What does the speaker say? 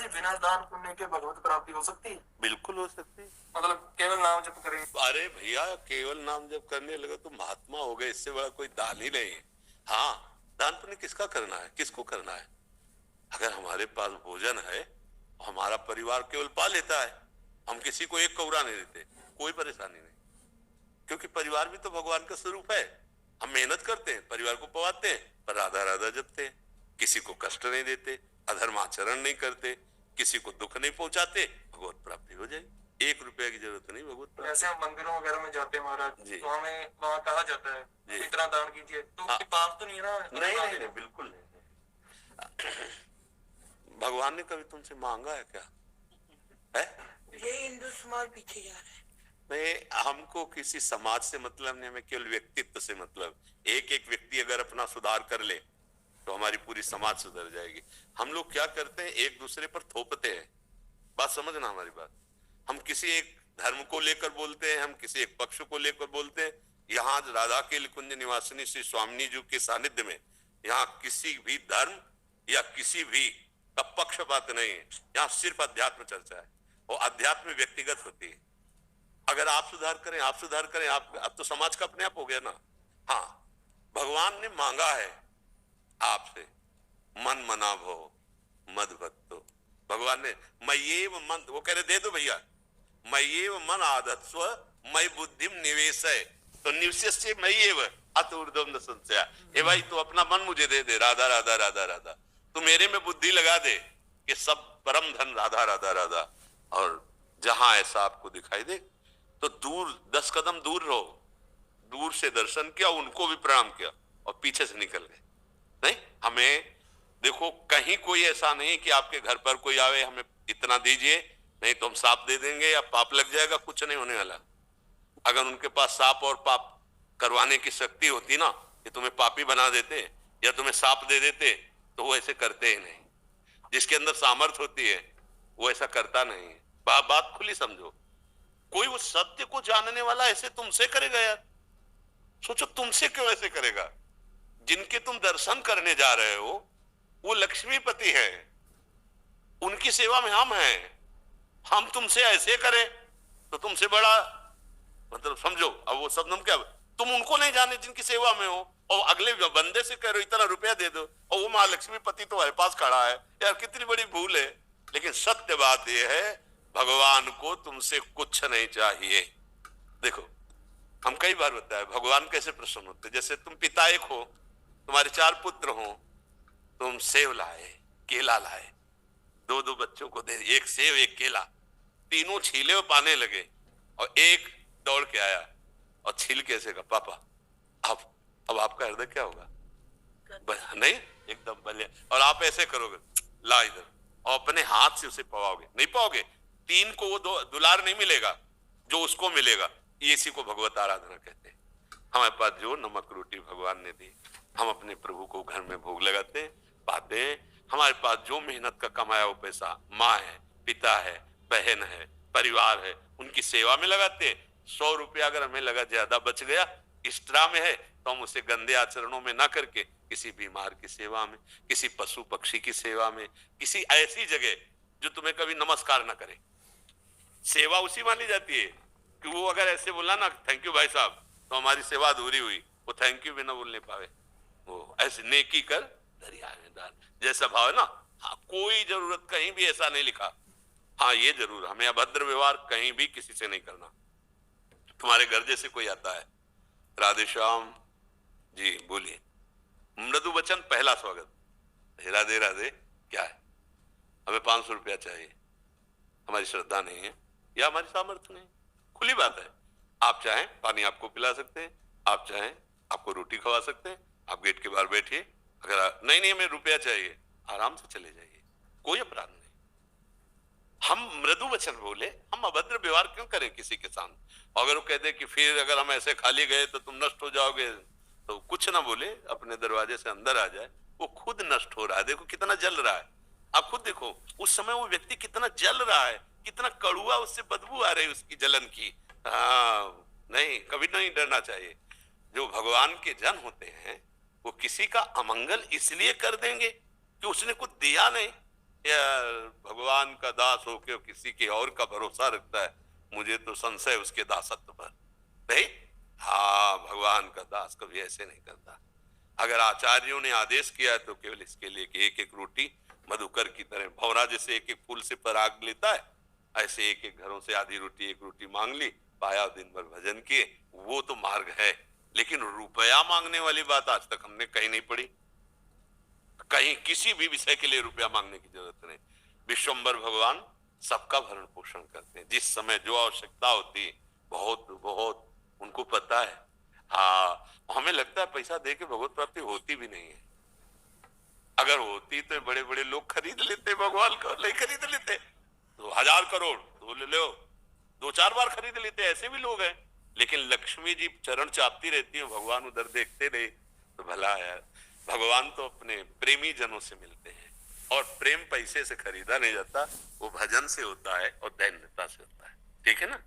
जी बिना दान पुण्य के भगवत प्राप्ति हो सकती है? बिल्कुल हो सकती है। मतलब केवल नाम जप करें? अरे भैया, केवल नाम जप करने लगे तो महात्मा हो गए, इससे बड़ा कोई दान ही नहीं है। हाँ, दान पुण्य किसका करना है, किसको करना है? अगर हमारे पास भोजन है, हमारा परिवार केवल पा लेता है, हम किसी को एक कौरा नहीं देते, कोई परेशानी नहीं, क्योंकि परिवार भी तो भगवान का स्वरूप है। हम मेहनत करते हैं, परिवार को पवाते हैं, पर राधा राधा जपते हैं, किसी को कष्ट नहीं देते, अधर्माचरण नहीं करते, किसी को दुख नहीं पहुंचाते, भगवत प्राप्ति हो जाएगी। 1 रुपए की जरूरत नहीं भगवत प्राप्ति। जैसे हम मंदिरों वगैरह में जाते हैं महाराज जी, तो हमें वहाँ कहा जाता है इतना दान कीजिए, तो हाँ, पाप तो नहीं है ना? नहीं, नहीं, नहीं, बिल्कुल नहीं। भगवान ने कभी तुमसे मांगा है क्या? है? ये हिंदू समाज पीछे जा रहा है। नहीं, हमको किसी समाज से मतलब नहीं, हमें केवल व्यक्तित्व से मतलब। एक एक व्यक्ति अगर अपना सुधार कर ले तो हमारी पूरी समाज सुधर जाएगी। हम लोग क्या करते हैं, एक दूसरे पर थोपते हैं। बात समझना हमारी बात। हम किसी एक धर्म को लेकर बोलते हैं, हम किसी एक पक्ष को लेकर बोलते हैं। यहाँ राधा के कुंज निवासिनी श्री स्वामिनी जी के सानिध्य में यहाँ किसी भी धर्म या किसी भी का पक्षपात नहीं है। यहाँ सिर्फ अध्यात्म चर्चा है, और अध्यात्म व्यक्तिगत होती है। अगर आप सुधार करें, आप सुधार करें, आप अब तो समाज का अपने आप हो गया ना। हाँ, भगवान ने मांगा है आपसे, मन मना भो मद भक्तो। भगवान ने मय्येव मन, वो कह रहे दे दो भैया, मय्येव मन आदत्स्व मयि बुद्धिम निवेशय, तो निवेश्य मय्येव अत ऊर्ध्वम न संशय। ए भाई, तू अपना मन मुझे दे दे, राधा राधा राधा राधा, तू मेरे में बुद्धि लगा दे कि सब परम धन राधा राधा राधा। और जहां ऐसा आपको दिखाई दे तो दूर 10 कदम दूर रहो, दूर से दर्शन किया, उनको भी प्रणाम किया और पीछे से निकल गए। नहीं, हमें देखो, कहीं कोई ऐसा नहीं कि आपके घर पर कोई आवे हमें इतना दीजिए, नहीं तो हम साप दे देंगे या पाप लग जाएगा, कुछ नहीं होने वाला। अगर उनके पास साप और पाप करवाने की शक्ति होती ना, कि तुम्हें पापी बना देते या तुम्हें साप दे देते, तो वो ऐसे करते ही नहीं। जिसके अंदर सामर्थ्य होती है वो ऐसा करता नहीं है। बात खुली समझो। कोई वो सत्य को जानने वाला ऐसे तुमसे करेगा यार? सोचो, तुमसे क्यों ऐसे करेगा? जिनके तुम दर्शन करने जा रहे हो वो लक्ष्मीपति है, उनकी सेवा में हम हैं। हम तुमसे ऐसे करें तो तुमसे बड़ा मतलब समझो। अब वो शब्द हम क्या, तुम उनको नहीं जाने जिनकी सेवा में हो, और अगले बंदे से कह रहे हो इतना रुपया दे दो, और वो महालक्ष्मीपति तुम्हारे पास खड़ा है। यार कितनी बड़ी भूल है। लेकिन सत्य बात यह है, भगवान को तुमसे कुछ नहीं चाहिए। देखो, हम कई बार बताया भगवान कैसे प्रसन्न होते। जैसे तुम पिता एक हो, तुम्हारे 4 पुत्र हो, तुम सेव लाए, केला लाए, 2-2 बच्चों को दे, एक सेव एक केला, तीनों छीले और पाने लगे, और एक दौड़ के आया और छील के ऐसे कहा पापा। अब आपका हृदय क्या होगा? नहीं, एकदम बलिया। और आप ऐसे करोगे, ला इधर, और अपने हाथ से उसे पवाओगे, नहीं पाओगे। 3 को वो दुलार नहीं मिलेगा जो उसको मिलेगा। इसी को भगवत आराधना कहते हैं। हमारे पास जो नमक रोटी भगवान ने दी, हम अपने प्रभु को घर में भोग लगाते हैं, पाते हैं। हमारे पास जो मेहनत का कमाया वो पैसा माँ है, पिता है, बहन है, परिवार है, उनकी सेवा में लगाते हैं। 100 रुपया अगर हमें लगा ज्यादा बच गया, एक्स्ट्रा में है, तो हम उसे गंदे आचरणों में ना करके किसी बीमार की सेवा में, किसी पशु पक्षी की सेवा में, किसी ऐसी जगह जो तुम्हें कभी नमस्कार ना करे, सेवा उसी मानी जाती है। कि वो अगर ऐसे बोला ना थैंक यू भाई साहब, तो हमारी सेवा अधूरी हुई। वो थैंक यू भी ना बोलने पावे। वो ऐसे नेकी कर दरिया में डाल जैसा भाव है ना। हाँ, कोई जरूरत कहीं भी ऐसा नहीं लिखा। हाँ, ये जरूर, हमें अभद्र व्यवहार कहीं भी किसी से नहीं करना। तुम्हारे घर जैसे कोई आता है, राधे श्याम जी बोलिए, मृदु वचन पहला स्वागत, राधे राधे, क्या है, हमें 500 रुपया चाहिए, हमारी श्रद्धा नहीं है या हमारी सामर्थ्य नहीं, खुली बात है। आप चाहें पानी आपको पिला सकते हैं, आप चाहें आपको रोटी खवा सकते हैं, आप गेट के बाहर बैठिए। अगर नहीं हमें रुपया चाहिए, आराम से चले जाइए, कोई अपराध नहीं। हम मृदु वचन बोले, हम अभद्र व्यवहार क्यों करें किसी के साथ? अगर वो कह दे कि फिर अगर हम ऐसे खाली गए तो तुम नष्ट हो जाओगे, तो कुछ ना बोले, अपने दरवाजे से अंदर आ जाए। वो खुद नष्ट हो रहा है, देखो कितना जल रहा है। आप खुद देखो उस समय वो व्यक्ति कितना जल रहा है, कितना कड़ुआ उससे बदबू आ रही है उसकी जलन की। नहीं, कभी नहीं डरना चाहिए। जो भगवान के जन होते हैं वो किसी का अमंगल इसलिए कर देंगे कि उसने कुछ दिया नहीं, या भगवान भगवान का दास होके किसी के और का भरोसा रखता है, मुझे तो संशय उसके दासत्व पर। नहीं, हाँ, भगवान का दास कभी ऐसे नहीं करता। अगर आचार्यों ने आदेश किया तो केवल इसके लिए कि एक एक रोटी मधुकर की तरह, भौरा जैसे एक एक फूल से पराग लेता है, ऐसे एक एक घरों से आधी रोटी एक रोटी मांग ली, पाया, दिन भर भजन किए, वो तो मार्ग है। लेकिन रुपया मांगने वाली बात आज तक हमने कहीं नहीं पढ़ी। कहीं किसी भी विषय के लिए रुपया मांगने की जरूरत नहीं। विश्वम्भर भगवान सबका भरण पोषण करते हैं, जिस समय जो आवश्यकता होती है, बहुत बहुत उनको पता है। हाँ, हमें लगता है पैसा दे के भगवत प्राप्ति होती भी नहीं है। अगर होती तो बड़े बड़े लोग खरीद लेते भगवान को, नहीं खरीद लेते तो 1000 करोड़ तो ले लो, 2-4 बार खरीद लेते, ऐसे भी लोग हैं। लेकिन लक्ष्मी जी चरण चापती रहती है, भगवान उधर देखते रहे तो भला है। भगवान तो अपने प्रेमी जनों से मिलते हैं, और प्रेम पैसे से खरीदा नहीं जाता, वो भजन से होता है और दैन्यता से होता है। ठीक है ना।